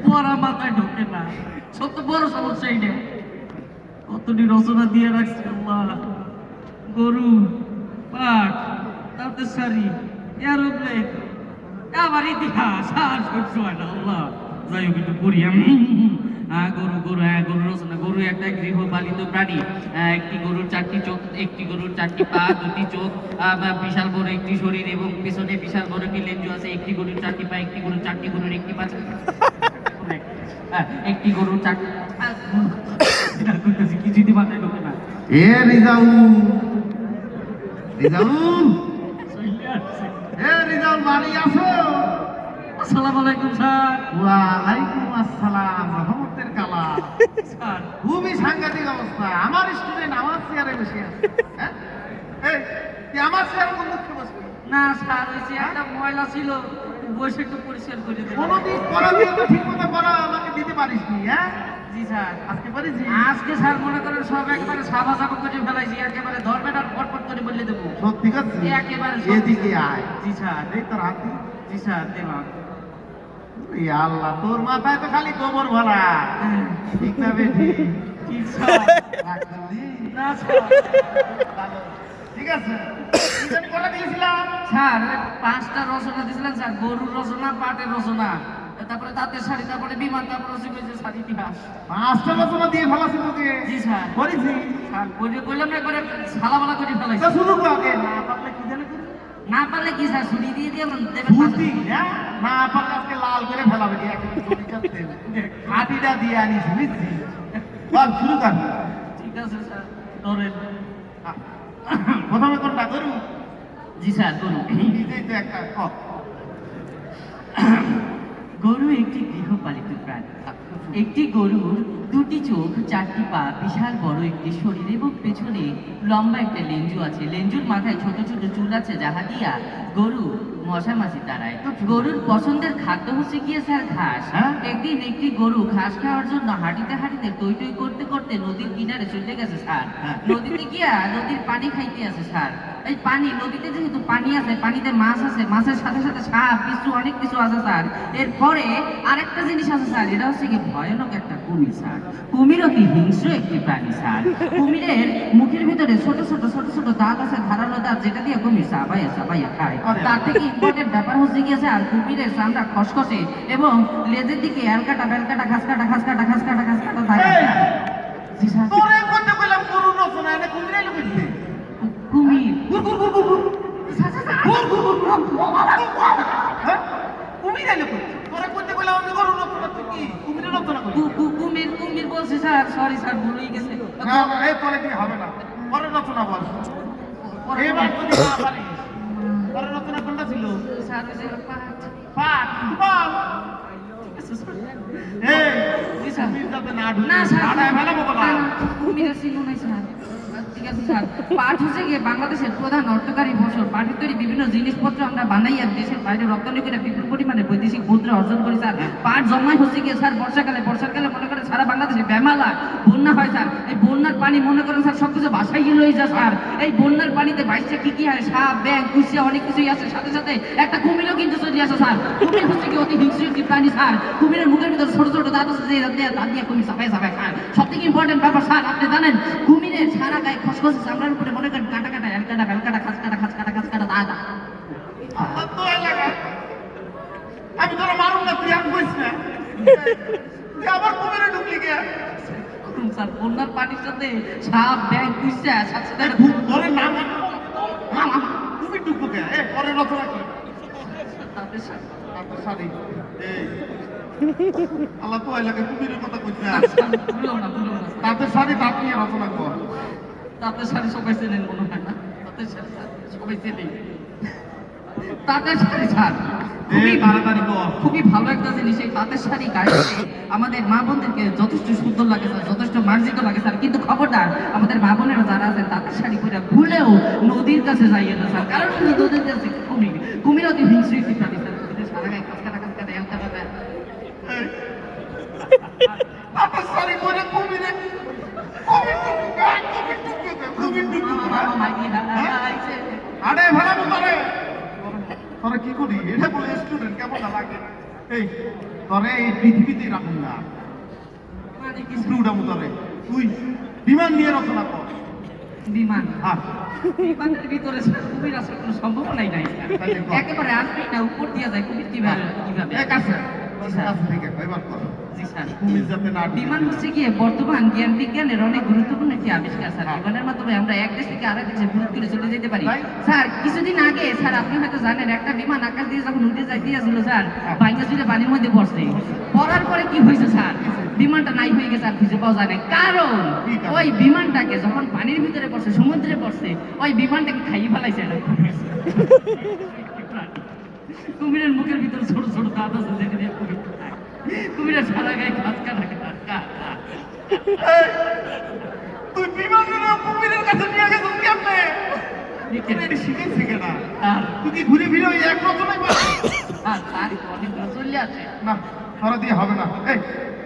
পড়া মাথায় ঢোকে না, সব তো বড় সমস্যা এইটা। কতটি রচনা দিয়ে রাখছে আল্লাহ, গরু, পাট, তাতে শাড়ি, এরোপ্লেন, আবার ইতিহাস, আর সহ্য হয় না আল্লাহ। যাই হোক একটু পড়ি আমি। গরু গরু গরু রচনা। গরু একটা গৃহপালিত প্রাণী। একটি গরুর চারটি চোখ, একটি গরুর চারটি পা, দুটি চোখ, বিশাল বড় একটি শরীর এবং পিছনে বিশাল বড় একটি লেঞ্জু আছে। একটি গরুর চারটি পা, একটি গরুর চারটি গরুর একটি পা, একটি গরুর চারটি কিছুই মাথায় ঢোকে না। এ রিজাউল, রিজাউল, এ রিজাউল বাড়ি আছো? আসসালামু আলাইকুম স্যার। ওয়ালাইকুম আসসালাম, রহমতের কালা। স্যার খুবই সাংঘাতিক অবস্থা। আমার স্টুডেন্ট আমার চেয়ারে বসে আছে। হ্যাঁ? এই, তুই আমার চেয়ারে কোন মুখে বসবি? না স্যার, ওই চেয়ারটা ময়লা ছিল, বসে একটু পরিষ্কার করে দেবেন। কোনদিন তো ঠিক মতো পড়া আমাকে দিতে পারিস নি, হ্যাঁ? জি স্যার। আজকে পারিস? আজকে স্যার মনে করেন সব একেবারে সাবা সাবা করে ফেলাইছি, একেবারে ধরবেন আর ফটফট করে বলে দেবো। সত্যি কথা? একেবারে এদিকে আয়। জি স্যার। এই তোর হাতি। জি স্যার দিলাম। এই আল্লাহ, তোর মাথায় তো খালি গোবর ভরা। ঠিক না বেঠি? জি স্যার। রাগ করলি? না স্যার। ভালো। ঠিক আছে, কি জানি কটা দিয়েছিলাম? স্যার ওই 5টা রচনা দিয়েছিলেন স্যার, গরুর রচনা, পাটের রচনা, তারপরে তাঁতের শাড়ি, তারপরে বিমান, তারপরে হচ্ছে যে স্যার ইতিহাস। 5টা রচনা দিয়ে ফেলাছি তোকে। জি স্যার। করেছি? স্যার বললাম না, একবারে সালামালা করে ফেলাইছি। তা শুরু কর আগে। না পারলে কি জানি করবি? না পারলে কি স্যার, ছুটি দিয়ে দিয়ে দেবেন। ফুটি, হ্যাঁ? না পারলে আজকে লাল করে ফেলাবে। হাতিটা দিয়ে আনিস, বুঝছি? বল, শুরু কর। ঠিক আছে স্যার, ধরেন। প্রথমে কোনটা গরু? জি স্যার, গরু। নিজেই তো একটা কক। গরু একটি গৃহপালিত প্রাণী। একটি গরুর দুটি চোখ, চারটি পা, বিশাল বড় একটি শরীর এবং পেছনে লম্বা একটা লেঞ্জু আছে। লেঞ্জুর মাথায় ছোট ছোট চুল আছে, যাহা দিয়া গরু মশা মাছি তাড়ায়। গরুর পছন্দের খাদ্য হচ্ছে গিয়ে স্যার ঘাস। হ্যাঁ? একদিন একটি গরু ঘাস খাওয়ার জন্য হাঁটিতে হাঁটিতে টই টই করতে করতে নদীর কিনারে চলে গেছে স্যার। হ্যাঁ। নদীতে গিয়া নদীর পানি খাইতে আছে স্যার। এই পানি, নদীতে যেহেতু পানি আছে, পানিতে মাছ আছে, মাছের সাথে সাথে সাপ, কিছু অনেক কিছু আছে স্যার। এরপরে আরেকটা জিনিস আছে স্যার, এটা হচ্ছে কি ভয়ানক একটা কুমির স্যার। কুমির অতি হিংস্র একটি প্রাণী স্যার। কুমিরের মুখের ভিতরে ছোট ছোট ছোট ছোট দাঁত আছে, ধারালো দাঁত, যেটা দিয়ে কুমির চাবাইয়া চাবাইয়া খায়। তার থেকে ইম্পর্টেন্ট ব্যাপার হচ্ছে গিয়েছে আর কুমিরের চামড়া খসখসে এবং লেজের দিকে অ্যালকাটা বেলকাটা ঘাস কাটা ঘাস কাটা ঘাস কাটা ঘাস কাটা থাকে। জি স্যার। তোরে করতে কইলাম গরুর রচনা, এনে কুমিরে লুকিয়েছে। কুমির। হ্যাঁ? কুমিরে লুকিয়েছে। তোরে করতে কইলাম আমি গরুর রচনা, তুই কি কুমিরের রচনা করলি? কুমির কুমির বলছে স্যার, সরি স্যার, ভুল হয়ে গেছে। না, না, এই তোরে দিয়ে হবে না। পরের রচনা বল। এবার যদি না পারিস, পরের রচনা কোনটা ছিল? স্যার ওই যে পাঁচ। পাঠ, বল। এই, জি স্যার। কুমির যাতে না ঢুকে, না স্যার, আড়ায় ফেলাবো বলা। না, না, কুমিরের চিহ্ন নাই স্যার। ঠিক আছে স্যার। পাট হচ্ছে গিয়ে বাংলাদেশের প্রধান অর্থকারী ফসল। পাটের তৈরি বিভিন্ন জিনিসপত্র আমরা বানাই আর দেশের বাইরে রপ্তানি করে বিপুল পরিমাণে বৈদেশিক মুদ্রা অর্জন করি স্যার। পাট জন্মায় হচ্ছে গিয়ে স্যার বর্ষাকালে। বর্ষাকালে মনে করেন সারা বাংলাদেশে বেমালা বন্যা হয় স্যার। এই বন্যার পানি মনে করেন স্যার সবকিছু বাসায় গিয়ে লয়ে যায় স্যার। এই বন্যার পানিতে বাইশটা কি কি হয়, সাপ, ব্যাঙ, কুচিয়া, অনেক কিছুই আছে। সাথে সাথে একটা কুমিরও কিন্তু চলে আসে স্যার। কুমির হচ্ছে কি অতি হিংস্র একটি প্রাণী স্যার। কুমিরের মুখের ভিতরে ছোট ছোট দাঁত আছে, যে দাঁত দিয়ে কুমির চাপায় চাপায় খায়। সব থেকে ইম্পর্টেন্ট ব্যাপার স্যার, আপনি জানেন কুমিরের সারা গায়ে খসখসে চামড়ার উপরে মনে করেন কাটা কাটা, এলকাটা বেলকাটা, খাস কাটা খাস কাটা খাস কাটা দাঁত। আমার তো এলাকা। আমি তোরা মারুন না, তুই আমি কইস না। তুই আবার কুমিরে ঢুকলি কে? স্যার বন্যার পানির সাথে সাপ, ব্যাঙ, কুচিয়া, সাথে সাথে একটা তোরে নাম কুমির ঢুকবো কে? এ, পরের রচনা কি? তাদের সাথে তারপর শাড়ি। এই, আল্লাহ তো এলাকা কুমিরের কথা কইস না। ভুলো না, ভুলো না। তাদের শাড়ি তাপ নিয়ে রচনা কর। তাদের শাড়ি সবাই চেনেন মনে হয় না? তাদের শাড়ি স্যার সবাই চেনেন। তাঁতের শাড়ি স্যার খুবই তাড়াতাড়ি কর। খুবই ভালো একটা জিনিস। এই তাঁতের শাড়ি গায়ে দিলে আমাদের মা বোনদেরকে যথেষ্ট সুন্দর লাগে স্যার, যথেষ্ট মার্জিত লাগে স্যার। কিন্তু খবরদার আমাদের মা বোনেরা যারা আছেন তাঁতের শাড়ি পরে ভুলেও নদীর কাছে যাইয়ে না স্যার, কারণ নদীর কাছে কুমির, কুমির অতি হিংস্র একটি প্রাণী স্যার। কুমিরের সারা গায়ে খাস কাটা খাস কাটা এলকা ব্যাপার। তারপর শাড়ি পরে কুমিরে কুমির ঢুকবো, কুমির ঢুকবো। আরে ভালো তোরে। তোরা কি করি? এটা বলে স্টুডেন্ট কেমন লাগে? এই তোরে এই পৃথিবীতে রাখুন না মানে কি উপরে উঠামু তোরে তুই বিমান নিয়ে রচনা কর বিমান হ্যাঁ বিমানের ভিতরে স্যার কুমির আসার কোনো সম্ভাবনাই নাই স্যার। তাহলে কর। একেবারে আসবেই না, উপর দিয়ে যায় কুমির কিভাবে কিভাবে এক আছে কাছ থেকে এবার কর জি স্যার। কুমির যাতে না ঢুকে। বিমান হচ্ছে গিয়ে বর্তমান জ্ঞান বিজ্ঞানের অনেক গুরুত্বপূর্ণ একটি আবিষ্কার স্যার। বিমানের মাধ্যমে আমরা এক দেশ থেকে আরেক দেশে ভ্রমণ করে চলে যেতে পারি তাই? স্যার। কিছুদিন আগে স্যার আপনি হয়তো জানেন, একটা বিমান আকাশ দিয়ে যখন উঠে যাই দিয়েছিল স্যার, বাইরে চলে পানির মধ্যে পড়ছে। পড়ার পরে কি হয়েছে স্যার, বিমানটা নাই হয়ে গেছে, আর খুঁজে পাওয়া যায় না। কারণ কি কারণ? ওই বিমানটাকে যখন পানির ভিতরে পড়ছে, সমুদ্রে পড়ছে, ওই বিমানটাকে খাইয়ে ফেলাইছে না। কুমিরের মুখের ভিতরে ছোট ছোট দাঁত আছে, যেটা দিয়ে কুমির খায়। কুমিরের সারা গায়ে ঘাস কাটা এই, তুই বিমান নিয়ে কুমিরের কাছে নিয়ে গেছিস কেমনে এটা শিখেছে কেনা তুই কি ঘুরে ফিরে ওই এক রচনায় পারবি আর তারই তো অনেকগুলো চলে আসে। না ধরা দিয়ে হবে না এই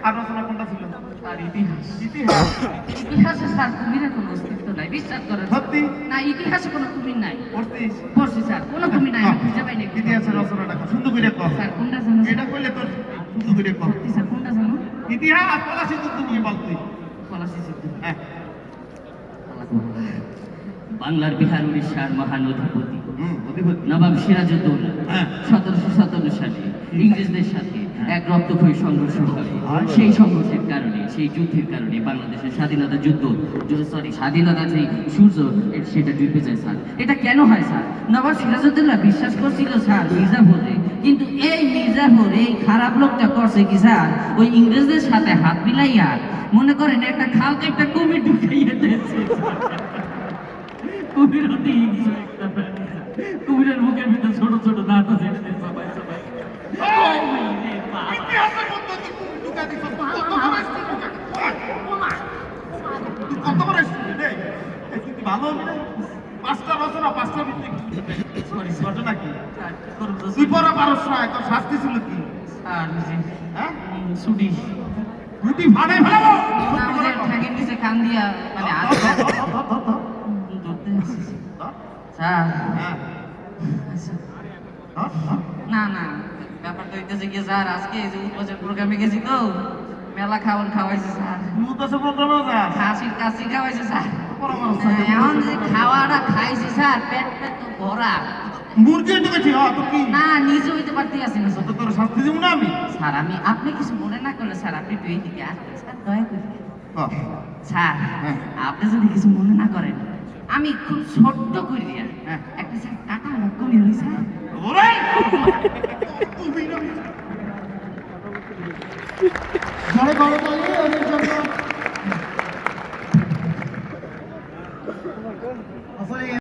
আর রচনা কোনটা ছিল আর ইতিহাস, ইতিহাস ইতিহাসে স্যার কুমিরের কোনো অস্তিত্ব নাই, বিশ্বাস করেন। সত্যি না, ইতিহাসে কোনো কুমির নাই। পড়তিস পড়ছি স্যার, কোনো কুমির নাই, আমি খুঁজে পাইনি। ইতিহাসের রচনাটা কর, সুন্দর করে কর স্যার কোনটা জানো? এটা করলে তোর সুন্দর করে কর সত্যি স্যার কোনটা জানো? ইতিহাস পলাশি যুদ্ধ নিয়ে বল তুই পলাশী যুদ্ধ। হ্যাঁ বাংলার বিহার উড়িষ্যার মহান অধিপতি অধিপতি নবাব সিরাজউদ্দৌলা হ্যাঁ। 1757 সালে ইংরেজদের সাথে এক রক্তক্ষয়ী সংঘর্ষ হয়। সেই সংঘর্ষের কারণে, সেই যুদ্ধের কারণে বাংলাদেশের স্বাধীনতা যুদ্ধ, স্বাধীনতা যেই সূর্য সেটা ডুবে যায় স্যার। এটা কেন হয় স্যার? নবাব সিরাজউদ্দৌলা বিশ্বাস করছিল স্যার মির্জাফরে, কিন্তু এই মির্জাফর, এই খারাপ লোকটা করছে কি স্যার, ওই ইংরেজদের সাথে হাত মিলাইয়া মনে করেন একটা খালকে একটা কুমির ঢুকাইয়া দিয়েছে। কুমির অতি হিংস্র একটা প্রাণী। কুমিরের মুখের ভিতরে ছোট ছোট দাঁত আছে, এটা দিয়ে সবাই সবাই ইতিহাসের মধ্যে তুই ঢুকা দিছ কত বড় স্টুডেন্ট তুই কত বড় স্টুডেন্ট এই তুই কি ভালো হবি না পাঁচটা রচনা পাঁচটা ভিত্তিক সরি ঘটনা কি তুই পড়া পারস না তোর শাস্তি ছিল কি হ্যাঁ ছুটি রুটি ফাড়ে ফেলাবো ঠ্যাঙের নিচে কান দিয়া মানে ধরতে আসছি। স্যার হ্যাঁ আচ্ছা, হ্যাঁ না না, ব্যাপারটা হইতেছে কি স্যার, আজকে এই যে উৎপাদন প্রোগ্রামে গেছি তো, মেলা খাওয়ান খাওয়াইছে স্যার, তুই তো সব প্রোগ্রামে যা খাসির কাশি খাওয়াইছে স্যার। পরামর্শ এখন যে খাওয়াটা খাইছি স্যার, পেট পেট তো ভরা। মুরগি ঢুকেছি হ্যাঁ তো কি না, নিজে হইতে পারতে আসি না তো তোর শাস্তি দেবো না আমি স্যার। আপনি কিছু মনে না করলে স্যার, আপনি একটু এইদিকে আসবেন স্যার, দয়া করে। স্যার হ্যাঁ। আপনি যদি কিছু মনে না করেন, আমি খুব ছোট্ট করিয়া হ্যাঁ। একটা স্যার কাটা করি হই স্যার। ওরে তুমি না জোরে করতালি ওদের জন্য। আসলে